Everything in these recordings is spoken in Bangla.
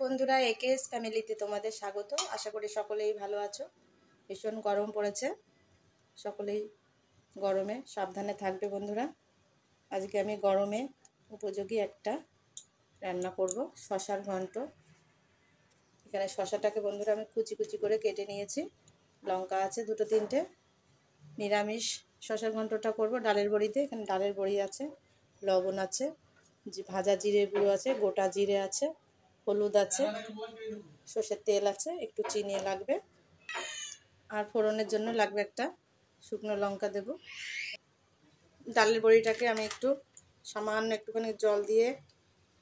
বন্ধুরা, একেএস ফ্যামিলিতে তোমাদের স্বাগত। আশা করি সকলেই ভালো আছো। ভীষণ গরম পড়েছে, সকলেই গরমে সাবধানে থাকবে বন্ধুরা। আজকে আমি গরমে উপযোগী একটা রান্না করব, শশার ঘন্ট। এখানে শশাটাকে বন্ধুরা আমি কুচি কুচি করে কেটে নিয়েছি, লঙ্কা আছে দুটো তিনটে। নিরামিষ শশার ঘন্টটা করব ডালের বড়িতে। এখানে ডালের বড়ি আছে, লবণ আছে, ভাজা জিরে গুঁড়ো আছে, গোটা জিরে আছে, হলুদ আছে, সর্ষের তেল আছে, একটু চিনি লাগবে, আর ফোড়নের জন্য লাগবে একটা শুকনো লঙ্কা দেব। ডালের বড়িটাকে আমি একটু সামান্য একটুখানি জল দিয়ে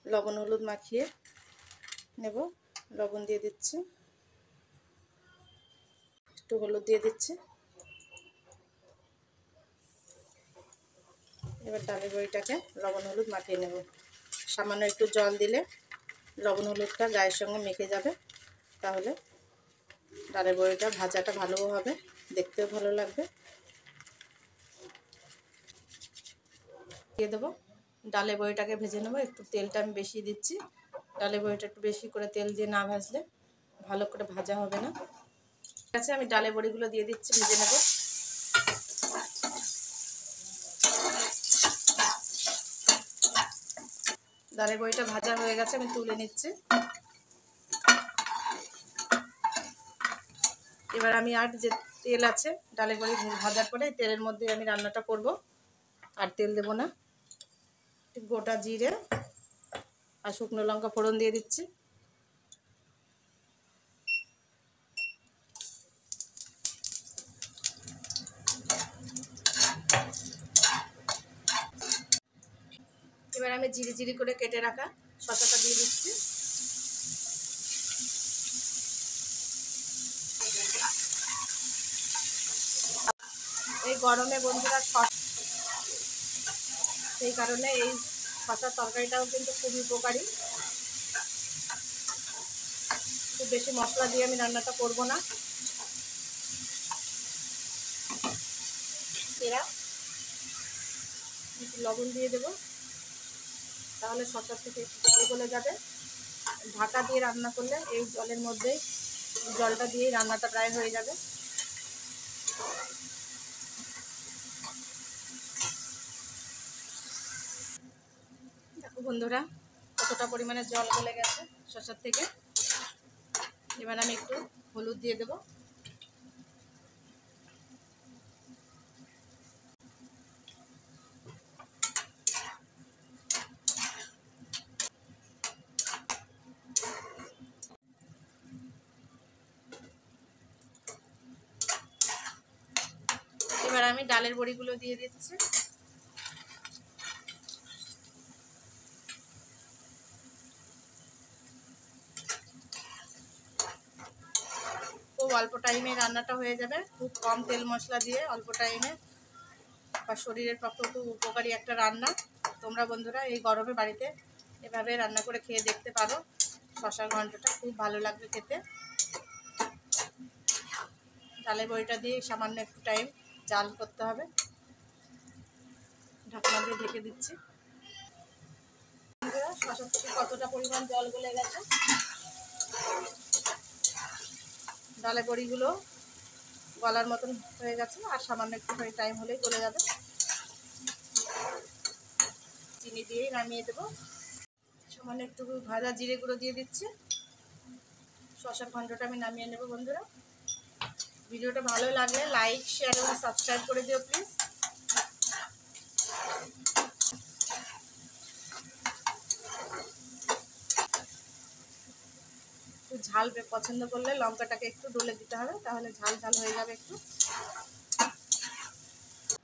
লবণ হলুদ মাখিয়ে নেব। লবণ দিয়ে দিচ্ছি, একটু হলুদ দিয়ে দিচ্ছি। এবার ডালের বড়িটাকে লবণ হলুদ মাখিয়ে নেব। সামান্য একটু জল দিলে লবণ হলুদটা গায়ের সঙ্গে মেখে যাবে, তাহলে ডালের বড়িটা ভাজাটা ভালো হবে, দেখতেও ভালো লাগবে। দিয়ে দেবো, ডালের বড়িটাকে ভেজে নেবো। একটু তেলটা আমি বেশি দিচ্ছি, ডালের বড়িটা একটু বেশি করে তেল দিয়ে না ভাজলে ভালো করে ভাজা হবে না। ঠিক আছে, আমি ডালের বড়িগুলো দিয়ে দিচ্ছি, ভেজে নেব। ডালের বড়িটা ভাজা হয়ে গেছে, আমি তুলে নিচ্ছি। এবার আমি আর যে তেল আছে ডালের বড়ি ভাজার পরে তেলের মধ্যে আমি রান্নাটা করব, আর তেল দেব না। গোটা জিরে আর শুকনো লঙ্কা ফোড়ন দিয়ে দিচ্ছি। এবার আমি জিরি জিরি করে কেটে রাখা শসাটা দিয়ে দিচ্ছি। এই গরমে বন্ধুরা সেই কারণে এই শসার তরকারিটাও কিন্তু খুবই উপকারী। খুব বেশি মশলা দিয়ে আমি রান্নাটা করব না। এরা একটু লবণ দিয়ে দেবো, তাহলে শসার থেকে একটু জল গলে যাবে। ঢাকা দিয়ে রান্না করলে এই জলের মধ্যেই জলটা দিয়েই রান্নাটা প্রায় হয়ে যাবে। দেখো বন্ধুরা, কতটা পরিমাণে জল গলে গেছে শসার থেকে। এবার আমি একটু হলুদ দিয়ে দেবো। এবার আমি ডালের বড়িগুলো দিয়ে দিচ্ছি। খুব অল্প টাইমে রান্নাটা হয়ে যাবে, খুব কম তেল মশলা দিয়ে অল্প টাইমে, বা শরীরের পক্ষে খুব উপকারী একটা রান্না। তোমরা বন্ধুরা এই গরমে বাড়িতে এভাবে রান্না করে খেয়ে দেখতে পারো। শশার ঘন্টটা খুব ভালো লাগবে খেতে। ডালের বড়িটা দিয়ে সামান্য একটু টাইম জাল করতে হবে। ঢাকনা দিয়ে ঢেকে দিচ্ছি। বন্ধুরা, শশার থেকে কতটা পরিমাণ জল গলে গেছে। ডালের বড়িগুলো গলার মতন হয়ে গেছে, আর সামান্য একটুখানি টাইম হলেই গলে যাবে। চিনি দিয়েই নামিয়ে দেবো। সামান্য একটু ভাজা জিরে গুঁড়ো দিয়ে দিচ্ছি। শশার ঘন্টটা আমি নামিয়ে নেব। বন্ধুরা, ভিডিওটা ভালো লাগলে লাইক শেয়ার এবং সাবস্ক্রাইব করে দিও প্লিজ। একটু ঝাল পছন্দ করলে লঙ্কাটাকে একটু ডলে দিতে হবে, তাহলে ঝাল ঝাল হয়ে যাবে একটু।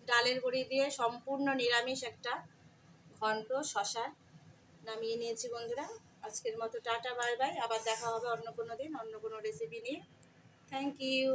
ডালের বড়ি দিয়ে সম্পূর্ণ নিরামিষ একটা ঘন্ট শশার নামিয়ে নিয়েছি বন্ধুরা। আজকের মতো টাটা বাই বাই। আবার দেখা হবে অন্য কোনো দিন অন্য কোনো রেসিপি নিয়ে। Thank you.